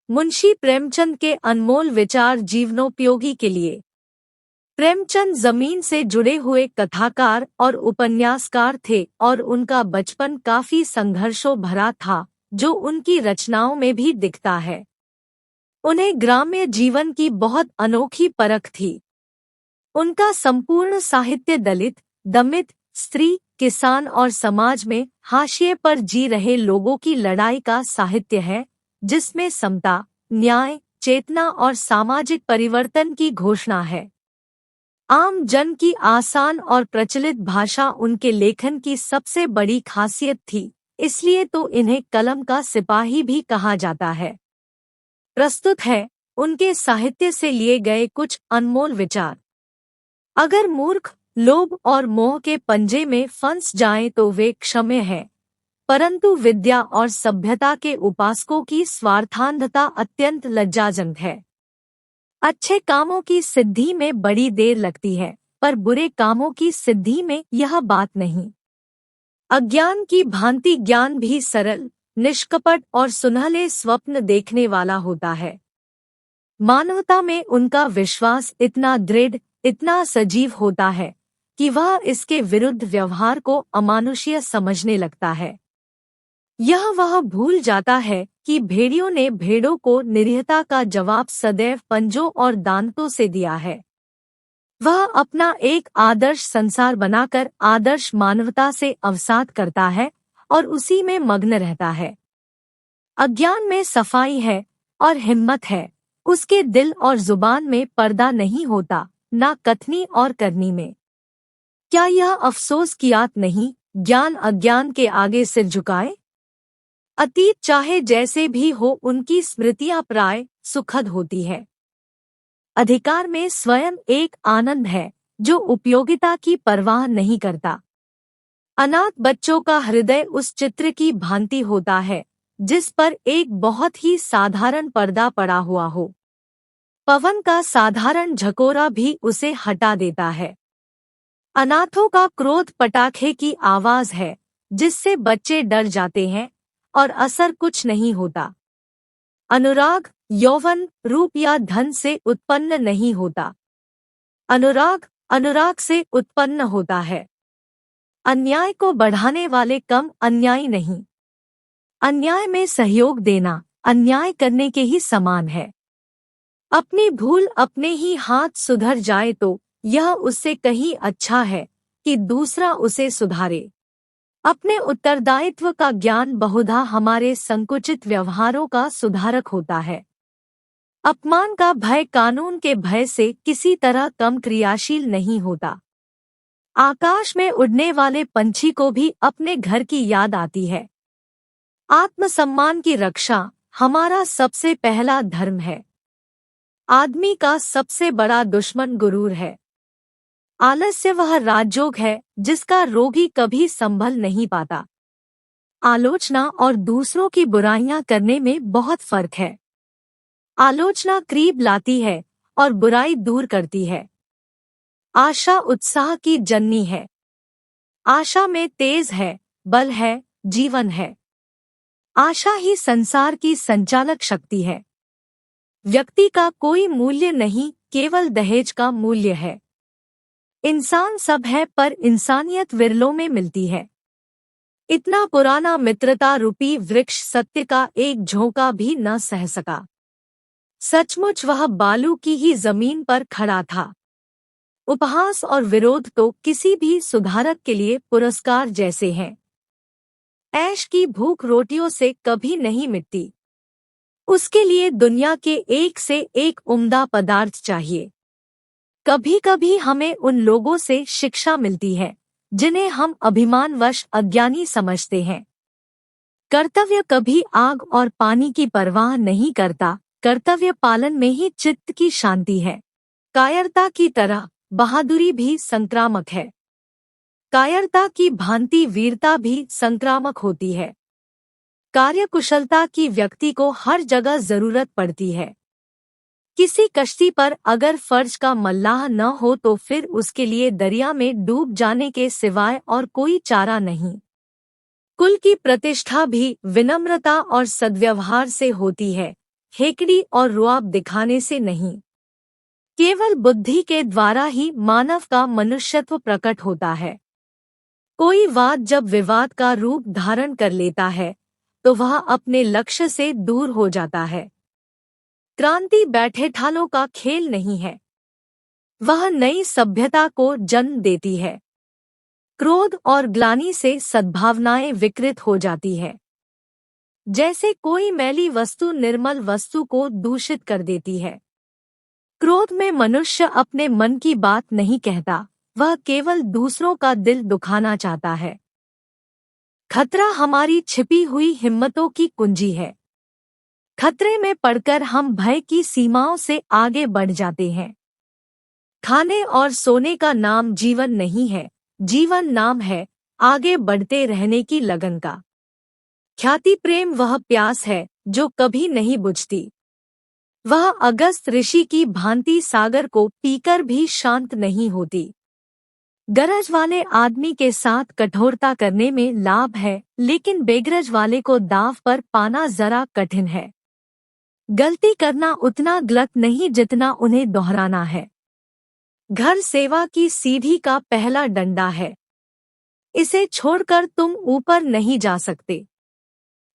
मुंशी प्रेमचंद के अनमोल विचार जीवनोपयोगी के लिए। प्रेमचंद जमीन से जुड़े हुए कथाकार और उपन्यासकार थे और उनका बचपन काफी संघर्षों भरा था, जो उनकी रचनाओं में भी दिखता है। उन्हें ग्राम्य जीवन की बहुत अनोखी परख थी। उनका संपूर्ण साहित्य दलित, दमित, स्त्री, किसान और समाज में हाशिए पर जी रहे लोगों की लड़ाई का साहित्य है, जिसमें समता, न्याय, चेतना और सामाजिक परिवर्तन की घोषणा है। आम जन की आसान और प्रचलित भाषा उनके लेखन की सबसे बड़ी खासियत थी, इसलिए तो इन्हें कलम का सिपाही भी कहा जाता है। प्रस्तुत है उनके साहित्य से लिए गए कुछ अनमोल विचार। अगर मूर्ख, लोभ और मोह के पंजे में फंस जाएं तो वे क्षम्य हैं, परंतु विद्या और सभ्यता के उपासकों की स्वार्थांधता अत्यंत लज्जाजनक है। अच्छे कामों की सिद्धि में बड़ी देर लगती है, पर बुरे कामों की सिद्धि में यह बात नहीं। अज्ञान की भांति ज्ञान भी सरल, निष्कपट और सुनहले स्वप्न देखने वाला होता है। मानवता में उनका विश्वास इतना दृढ़, इतना सजीव होता है कि वह इसके विरुद्ध व्यवहार को अमानुषीय समझने लगता है। वह भूल जाता है कि भेड़ियों ने भेड़ों को निरीहता का जवाब सदैव पंजों और दांतों से दिया है। वह अपना एक आदर्श संसार बनाकर आदर्श मानवता से अवसाद करता है और उसी में मग्न रहता है। अज्ञान में सफाई है और हिम्मत है, उसके दिल और जुबान में पर्दा नहीं होता, ना कथनी और करनी में। क्या यह अफसोस कियात नहीं, ज्ञान अज्ञान के आगे सिर झुकाए? अतीत चाहे जैसे भी हो, उनकी स्मृतियां प्राय सुखद होती है। अधिकार में स्वयं एक आनंद है जो उपयोगिता की परवाह नहीं करता। अनाथ बच्चों का हृदय उस चित्र की भांति होता है जिस पर एक बहुत ही साधारण पर्दा पड़ा हुआ हो। पवन का साधारण झकोरा भी उसे हटा देता है। अनाथों का क्रोध पटाखे की आवाज है जिससे बच्चे डर जाते हैं और असर कुछ नहीं होता। अनुराग यौवन, रूप या धन से उत्पन्न नहीं होता। अनुराग से उत्पन्न होता है। अन्याय को बढ़ाने वाले कम अन्यायी नहीं। अन्याय में सहयोग देना अन्याय करने के ही समान है। अपनी भूल अपने ही हाथ सुधर जाए तो यह उससे कहीं अच्छा है कि दूसरा उसे सुधारे। अपने उत्तरदायित्व का ज्ञान बहुधा हमारे संकुचित व्यवहारों का सुधारक होता है। अपमान का भय कानून के भय से किसी तरह कम क्रियाशील नहीं होता। आकाश में उड़ने वाले पंछी को भी अपने घर की याद आती है। आत्मसम्मान की रक्षा हमारा सबसे पहला धर्म है। आदमी का सबसे बड़ा दुश्मन गुरूर है। आलस्य वह राजयोग है जिसका रोगी कभी संभल नहीं पाता। आलोचना और दूसरों की बुराइयां करने में बहुत फर्क है। आलोचना करीब लाती है और बुराई दूर करती है। आशा उत्साह की जननी है। आशा में तेज है, बल है, जीवन है। आशा ही संसार की संचालक शक्ति है। व्यक्ति का कोई मूल्य नहीं, केवल दहेज का मूल्य है। इंसान सब है पर इंसानियत विरलों में मिलती है। इतना पुराना मित्रता रूपी वृक्ष सत्य का एक झोंका भी न सह सका। सचमुच वह बालू की ही जमीन पर खड़ा था। उपहास और विरोध तो किसी भी सुधारक के लिए पुरस्कार जैसे हैं। ऐश की भूख रोटियों से कभी नहीं मिटती। उसके लिए दुनिया के एक से एक उम्दा पदार्थ चाहिए। कभी कभी हमें उन लोगों से शिक्षा मिलती है जिन्हें हम अभिमानवश अज्ञानी समझते हैं। कर्तव्य कभी आग और पानी की परवाह नहीं करता, कर्तव्य पालन में ही चित्त की शांति है। कायरता की तरह बहादुरी भी संक्रामक है। कायरता की भांति वीरता भी संक्रामक होती है। कार्यकुशलता की व्यक्ति को हर जगह जरूरत पड़ती है। किसी कश्ती पर अगर फर्ज का मल्लाह न हो तो फिर उसके लिए दरिया में डूब जाने के सिवाय और कोई चारा नहीं। कुल की प्रतिष्ठा भी विनम्रता और सद्व्यवहार से होती है। हेकड़ी और रुआब दिखाने से नहीं, केवल बुद्धि के द्वारा ही मानव का मनुष्यत्व प्रकट होता है। कोई वाद जब विवाद का रूप धारण कर लेता है तो वह अपने लक्ष्य से दूर हो जाता है। क्रांति बैठे ठालों का खेल नहीं है, वह नई सभ्यता को जन्म देती है। क्रोध और ग्लानि से सद्भावनाएं विकृत हो जाती है। जैसे कोई मैली वस्तु निर्मल वस्तु को दूषित कर देती है। क्रोध में मनुष्य अपने मन की बात नहीं कहता, वह केवल दूसरों का दिल दुखाना चाहता है। खतरा हमारी छिपी हुई हिम्मतों की कुंजी है। खतरे में पड़कर हम भय की सीमाओं से आगे बढ़ जाते हैं। खाने और सोने का नाम जीवन नहीं है, जीवन नाम है आगे बढ़ते रहने की लगन का। ख्याति प्रेम वह प्यास है जो कभी नहीं बुझती। वह अगस्त ऋषि की भांति सागर को पीकर भी शांत नहीं होती। गरज वाले आदमी के साथ कठोरता करने में लाभ है, लेकिन बेगरज वाले को दांव पर पाना जरा कठिन है। गलती करना उतना गलत नहीं जितना उन्हें दोहराना है। घर सेवा की सीढ़ी का पहला डंडा है, इसे छोड़कर तुम ऊपर नहीं जा सकते।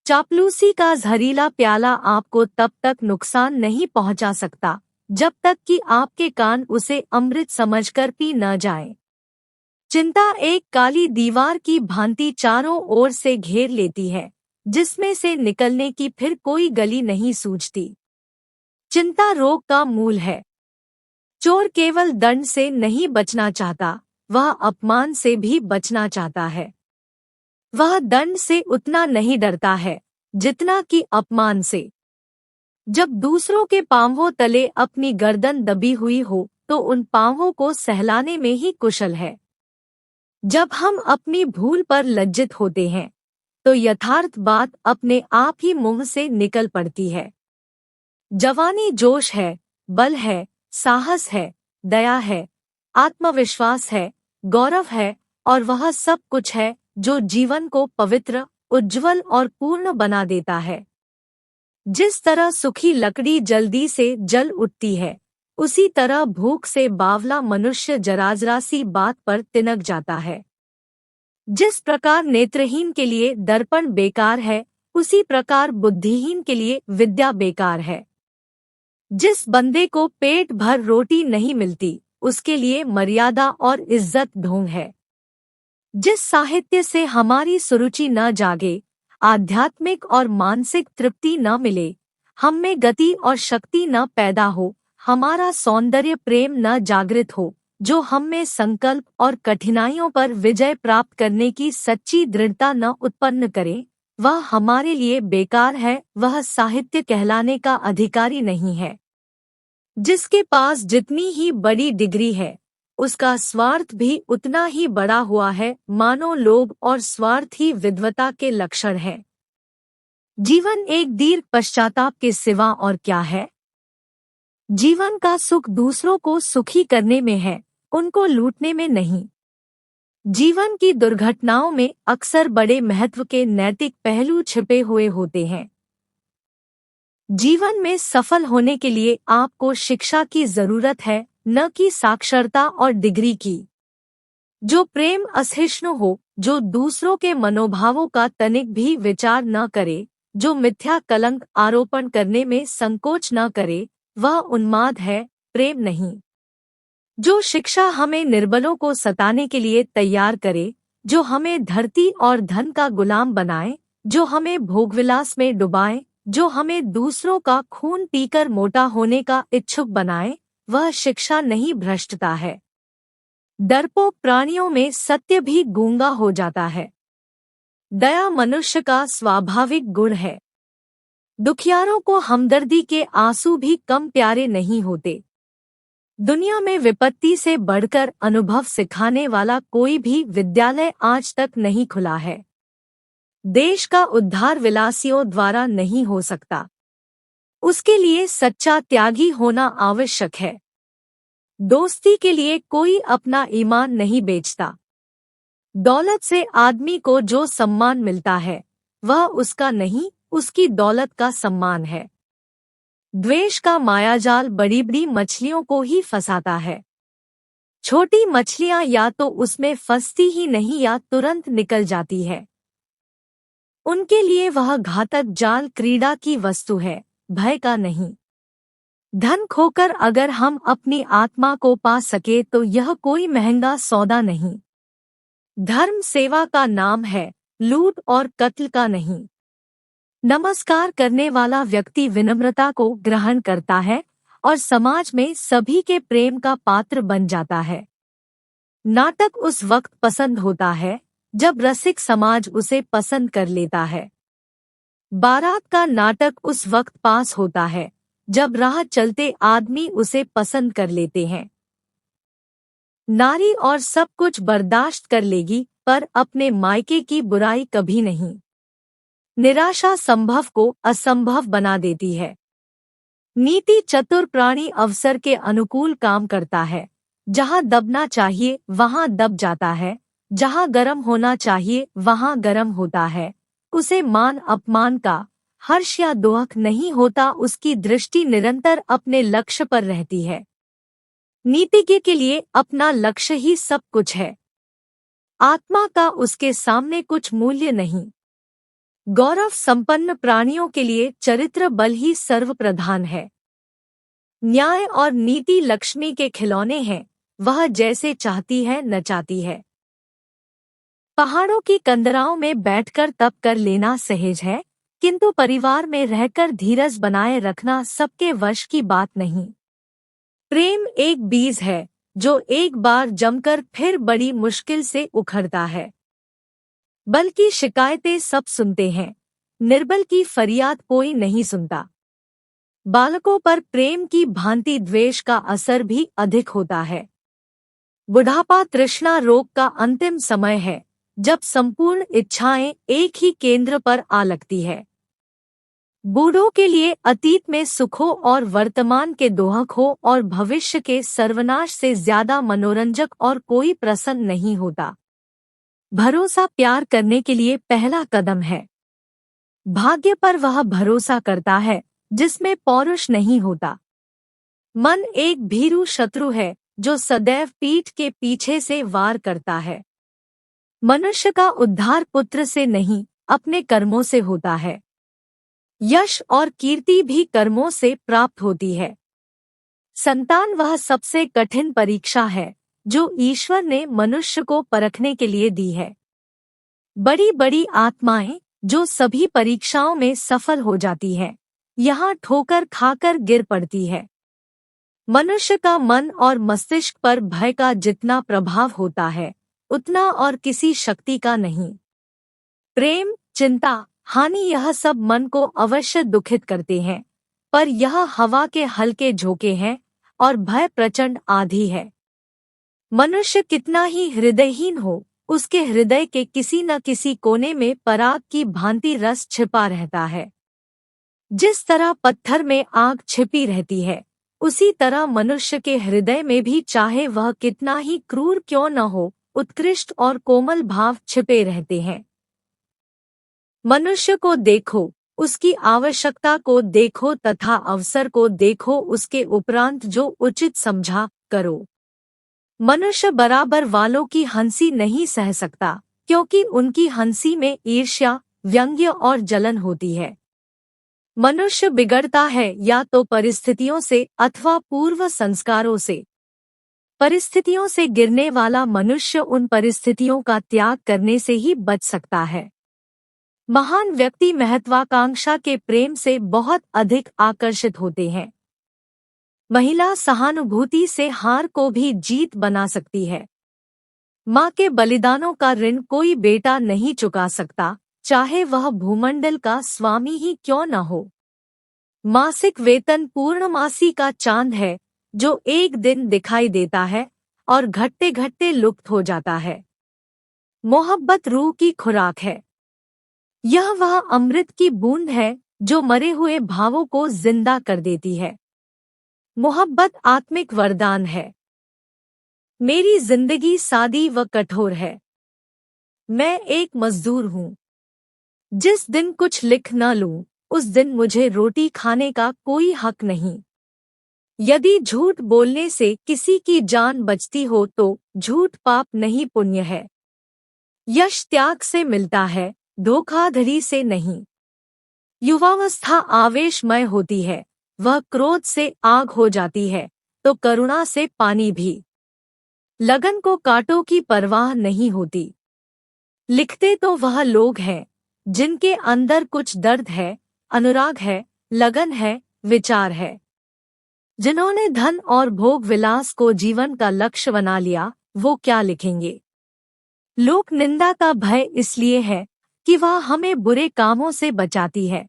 चापलूसी का जहरीला प्याला आपको तब तक नुकसान नहीं पहुंचा सकता जब तक कि आपके कान उसे अमृत समझकर पी न जाएं। चिंता एक काली दीवार की भांति चारों ओर से घेर लेती है, जिसमें से निकलने की फिर कोई गली नहीं सूझती। चिंता रोग का मूल है। चोर केवल दंड से नहीं बचना चाहता, वह अपमान से भी बचना चाहता है। वह दंड से उतना नहीं डरता है जितना कि अपमान से। जब दूसरों के पांवों तले अपनी गर्दन दबी हुई हो तो उन पांवों को सहलाने में ही कुशल है। जब हम अपनी भूल पर लज्जित होते हैं तो यथार्थ बात अपने आप ही मुंह से निकल पड़ती है। जवानी जोश है, बल है, साहस है, दया है, आत्मविश्वास है, गौरव है और वह सब कुछ है जो जीवन को पवित्र, उज्जवल और पूर्ण बना देता है। जिस तरह सूखी लकड़ी जल्दी से जल उठती है, उसी तरह भूख से बावला मनुष्य जराजरा सी बात पर तिनक जाता है। जिस प्रकार नेत्रहीन के लिए दर्पण बेकार है, उसी प्रकार बुद्धिहीन के लिए विद्या बेकार है। जिस बंदे को पेट भर रोटी नहीं मिलती, उसके लिए मर्यादा और इज्जत ढोंग है। जिस साहित्य से हमारी सुरुचि न जागे, आध्यात्मिक और मानसिक तृप्ति न मिले, हम में गति और शक्ति न पैदा हो, हमारा सौंदर्य प्रेम न जागृत हो, जो हम में संकल्प और कठिनाइयों पर विजय प्राप्त करने की सच्ची दृढ़ता न उत्पन्न करे, वह हमारे लिए बेकार है, वह साहित्य कहलाने का अधिकारी नहीं है। जिसके पास जितनी ही बड़ी डिग्री है, उसका स्वार्थ भी उतना ही बड़ा हुआ है, मानो लोभ और स्वार्थ ही विद्वता के लक्षण हैं। जीवन एक दीर्घ पश्चाताप के सिवा और क्या है? जीवन का सुख दूसरों को सुखी करने में है, उनको लूटने में नहीं। जीवन की दुर्घटनाओं में अक्सर बड़े महत्व के नैतिक पहलू छिपे हुए होते हैं। जीवन में सफल होने के लिए आपको शिक्षा की जरूरत है, न कि साक्षरता और डिग्री की। जो प्रेम असहिष्णु हो, जो दूसरों के मनोभावों का तनिक भी विचार न करे, जो मिथ्या कलंक आरोपण करने में संकोच न करे, वह उन्माद है, प्रेम नहीं। जो शिक्षा हमें निर्बलों को सताने के लिए तैयार करे, जो हमें धरती और धन का गुलाम बनाए, जो हमें भोगविलास में डुबाए, जो हमें दूसरों का खून पीकर मोटा होने का इच्छुक बनाए, वह शिक्षा नहीं भ्रष्टता है। डरपोक प्राणियों में सत्य भी गूंगा हो जाता है। दया मनुष्य का स्वाभाविक गुण है। दुखियारों को हमदर्दी के आंसू भी कम प्यारे नहीं होते। दुनिया में विपत्ति से बढ़कर अनुभव सिखाने वाला कोई भी विद्यालय आज तक नहीं खुला है। देश का उद्धार विलासियों द्वारा नहीं हो सकता। उसके लिए सच्चा त्यागी होना आवश्यक है। दोस्ती के लिए कोई अपना ईमान नहीं बेचता। दौलत से आदमी को जो सम्मान मिलता है, वह उसका नहीं, उसकी दौलत का सम्मान है। द्वेष का मायाजाल बड़ी बड़ी मछलियों को ही फंसाता है। छोटी मछलियां या तो उसमें फंसती ही नहीं या तुरंत निकल जाती है। उनके लिए वह घातक जाल क्रीड़ा की वस्तु है, भय का नहीं। धन खोकर अगर हम अपनी आत्मा को पा सके तो यह कोई महंगा सौदा नहीं। धर्म सेवा का नाम है, लूट और कत्ल का नहीं। नमस्कार करने वाला व्यक्ति विनम्रता को ग्रहण करता है और समाज में सभी के प्रेम का पात्र बन जाता है। नाटक उस वक्त पसंद होता है जब रसिक समाज उसे पसंद कर लेता है। बारात का नाटक उस वक्त पास होता है जब राह चलते आदमी उसे पसंद कर लेते हैं। नारी और सब कुछ बर्दाश्त कर लेगी पर अपने मायके की बुराई कभी नहीं। निराशा संभव को असंभव बना देती है। नीति चतुर प्राणी अवसर के अनुकूल काम करता है। जहां दबना चाहिए वहां दब जाता है, जहां गर्म होना चाहिए वहां गर्म होता है। उसे मान अपमान का हर्ष या दुख नहीं होता, उसकी दृष्टि निरंतर अपने लक्ष्य पर रहती है। नीतिज्ञ के लिए अपना लक्ष्य ही सब कुछ है। आत्मा का उसके सामने कुछ मूल्य नहीं। गौरव संपन्न प्राणियों के लिए चरित्र बल ही सर्वप्रधान है। न्याय और नीति लक्ष्मी के खिलौने हैं, वह जैसे चाहती है नचाती है। पहाड़ों की कंदराओं में बैठकर तप कर लेना सहज है, किंतु परिवार में रहकर धीरज बनाए रखना सबके वश की बात नहीं। प्रेम एक बीज है जो एक बार जमकर फिर बड़ी मुश्किल से उखड़ता है। बल्कि शिकायतें सब सुनते हैं, निर्बल की फरियाद कोई नहीं सुनता। बालकों पर प्रेम की भांति द्वेष का असर भी अधिक होता है। बुढ़ापा तृष्णा रोग का अंतिम समय है जब संपूर्ण इच्छाएं एक ही केंद्र पर आ लगती है। बूढ़ों के लिए अतीत में सुखों और वर्तमान के दोहकों और भविष्य के सर्वनाश से ज्यादा मनोरंजक और कोई प्रसन्न नहीं होता। भरोसा प्यार करने के लिए पहला कदम है। भाग्य पर वह भरोसा करता है जिसमें पौरुष नहीं होता। मन एक भीरू शत्रु है जो सदैव पीठ के पीछे से वार करता है। मनुष्य का उद्धार पुत्र से नहीं, अपने कर्मों से होता है। यश और कीर्ति भी कर्मों से प्राप्त होती है। संतान वह सबसे कठिन परीक्षा है जो ईश्वर ने मनुष्य को परखने के लिए दी है। बड़ी बड़ी आत्माएं जो सभी परीक्षाओं में सफल हो जाती है, यहाँ ठोकर खाकर गिर पड़ती है। मनुष्य का मन और मस्तिष्क पर भय का जितना प्रभाव होता है उतना और किसी शक्ति का नहीं। प्रेम, चिंता, हानि यह सब मन को अवश्य दुखित करते हैं, पर यह हवा के हल्के झोंके हैं और भय प्रचंड आंधी है। मनुष्य कितना ही हृदयहीन हो, उसके हृदय के किसी न किसी कोने में पराग की भांति रस छिपा रहता है। जिस तरह पत्थर में आग छिपी रहती है, उसी तरह मनुष्य के हृदय में भी चाहे वह कितना ही क्रूर क्यों न हो, उत्कृष्ट और कोमल भाव छिपे रहते हैं। मनुष्य को देखो, उसकी आवश्यकता को देखो तथा अवसर को देखो, उसके उपरांत जो उचित समझा करो। मनुष्य बराबर वालों की हंसी नहीं सह सकता, क्योंकि उनकी हंसी में ईर्ष्या, व्यंग्य और जलन होती है। मनुष्य बिगड़ता है या तो परिस्थितियों से अथवा पूर्व संस्कारों से। परिस्थितियों से गिरने वाला मनुष्य उन परिस्थितियों का त्याग करने से ही बच सकता है। महान व्यक्ति महत्वाकांक्षा के प्रेम से बहुत अधिक आकर्षित होते हैं। महिला सहानुभूति से हार को भी जीत बना सकती है। माँ के बलिदानों का ऋण कोई बेटा नहीं चुका सकता, चाहे वह भूमंडल का स्वामी ही क्यों न हो। मासिक वेतन पूर्णमासी का चांद है जो एक दिन दिखाई देता है और घटते घटते लुप्त हो जाता है। मोहब्बत रूह की खुराक है। यह वह अमृत की बूंद है जो मरे हुए भावों को जिंदा कर देती है। मोहब्बत आत्मिक वरदान है। मेरी जिंदगी सादी व कठोर है। मैं एक मजदूर हूँ। जिस दिन कुछ लिख न लूं, उस दिन मुझे रोटी खाने का कोई हक नहीं। यदि झूठ बोलने से किसी की जान बचती हो तो झूठ पाप नहीं पुण्य है। यश त्याग से मिलता है, धोखाधड़ी से नहीं। युवावस्था आवेशमय होती है, वह क्रोध से आग हो जाती है तो करुणा से पानी भी। लगन को कांटों की परवाह नहीं होती। लिखते तो वह लोग हैं जिनके अंदर कुछ दर्द है, अनुराग है, लगन है, विचार है। जिन्होंने धन और भोग विलास को जीवन का लक्ष्य बना लिया, वो क्या लिखेंगे? लोक निंदा का भय इसलिए है कि वह हमें बुरे कामों से बचाती है।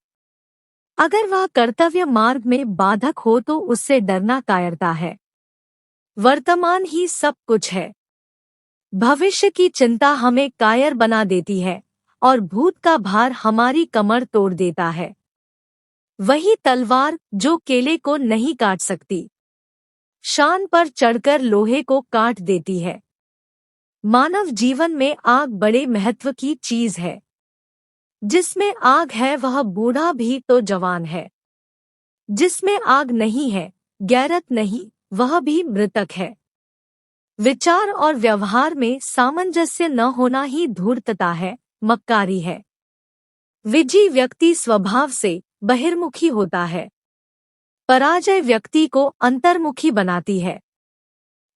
अगर वह कर्तव्य मार्ग में बाधक हो तो उससे डरना कायरता है। वर्तमान ही सब कुछ है। भविष्य की चिंता हमें कायर बना देती है और भूत का भार हमारी कमर तोड़ देता है। वही तलवार जो केले को नहीं काट सकती, शान पर चढ़कर लोहे को काट देती है। मानव जीवन में आग बड़े महत्व की चीज है। जिसमें आग है वह बूढ़ा भी तो जवान है। जिसमें आग नहीं है, गैरत नहीं, वह भी मृतक है। विचार और व्यवहार में सामंजस्य न होना ही धूर्तता है, मक्कारी है। विजयी व्यक्ति स्वभाव से बहिर्मुखी होता है। पराजय व्यक्ति को अंतर्मुखी बनाती है।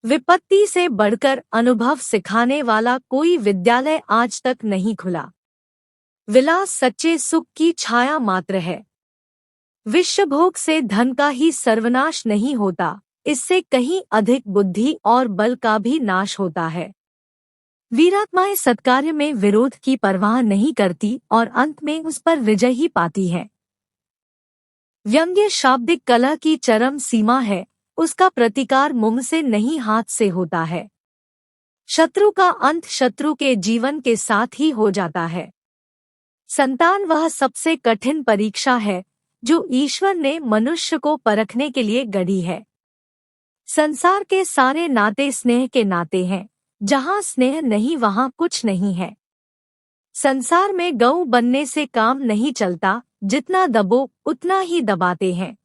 विपत्ति से बढ़कर अनुभव सिखाने वाला कोई विद्यालय आज तक नहीं खुला। विलास सच्चे सुख की छाया मात्र है। विश्वभोग से धन का ही सर्वनाश नहीं होता, इससे कहीं अधिक बुद्धि और बल का भी नाश होता है। वीरात्माएं सत्कार्य में विरोध की परवाह नहीं करती और अंत में उस पर विजय ही पाती है। व्यंग्य शाब्दिक कला की चरम सीमा है, उसका प्रतिकार मुंह से नहीं हाथ से होता है। शत्रु का अंत शत्रु के जीवन के साथ ही हो जाता है। संतान वह सबसे कठिन परीक्षा है जो ईश्वर ने मनुष्य को परखने के लिए गढ़ी है। संसार के सारे नाते स्नेह के नाते हैं, जहाँ स्नेह नहीं वहाँ कुछ नहीं है। संसार में गऊ बनने से काम नहीं चलता, जितना दबो उतना ही दबाते हैं।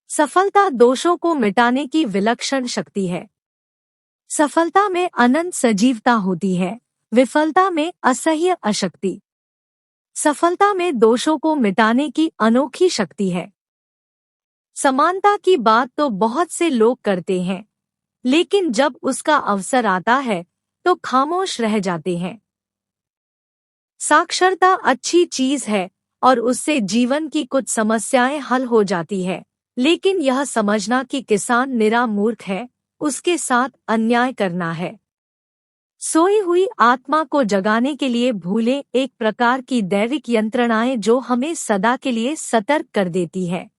सफलता दोषों को मिटाने की विलक्षण शक्ति है। सफलता में अनंत सजीवता होती है, विफलता में असह्य अशक्ति। सफलता में दोषों को मिटाने की अनोखी शक्ति है। समानता की बात तो बहुत से लोग करते हैं, लेकिन जब उसका अवसर आता है तो खामोश रह जाते हैं। साक्षरता अच्छी चीज है और उससे जीवन की कुछ समस्याएं हल हो जाती है, लेकिन यह समझना कि किसान निरा मूर्ख है, उसके साथ अन्याय करना है। सोई हुई आत्मा को जगाने के लिए भूले एक प्रकार की दैविक यंत्रणाएं जो हमें सदा के लिए सतर्क कर देती है।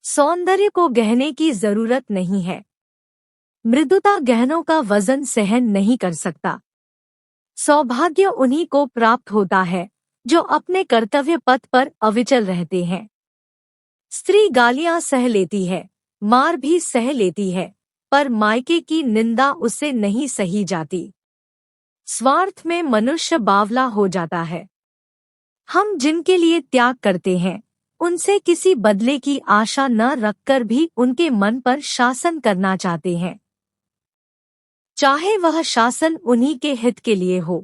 सौंदर्य को गहने की जरूरत नहीं है। मृदुता गहनों का वजन सहन नहीं कर सकता। सौभाग्य उन्हीं को प्राप्त होता है जो अपने कर्तव्य पथ पर अविचल रहते हैं। स्त्री गालियां सह लेती है, मार भी सह लेती है, पर मायके की निंदा उससे नहीं सही जाती। स्वार्थ में मनुष्य बावला हो जाता है। हम जिनके लिए त्याग करते हैं, उनसे किसी बदले की आशा न रखकर भी उनके मन पर शासन करना चाहते हैं, चाहे वह शासन उन्हीं के हित के लिए हो।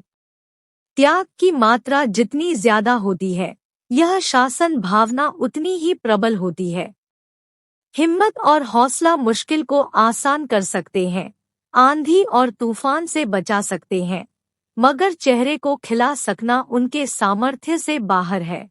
त्याग की मात्रा जितनी ज्यादा होती है, यह शासन भावना उतनी ही प्रबल होती है। हिम्मत और हौसला मुश्किल को आसान कर सकते हैं, आंधी और तूफान से बचा सकते हैं, मगर चेहरे को खिला सकना उनके सामर्थ्य से बाहर है।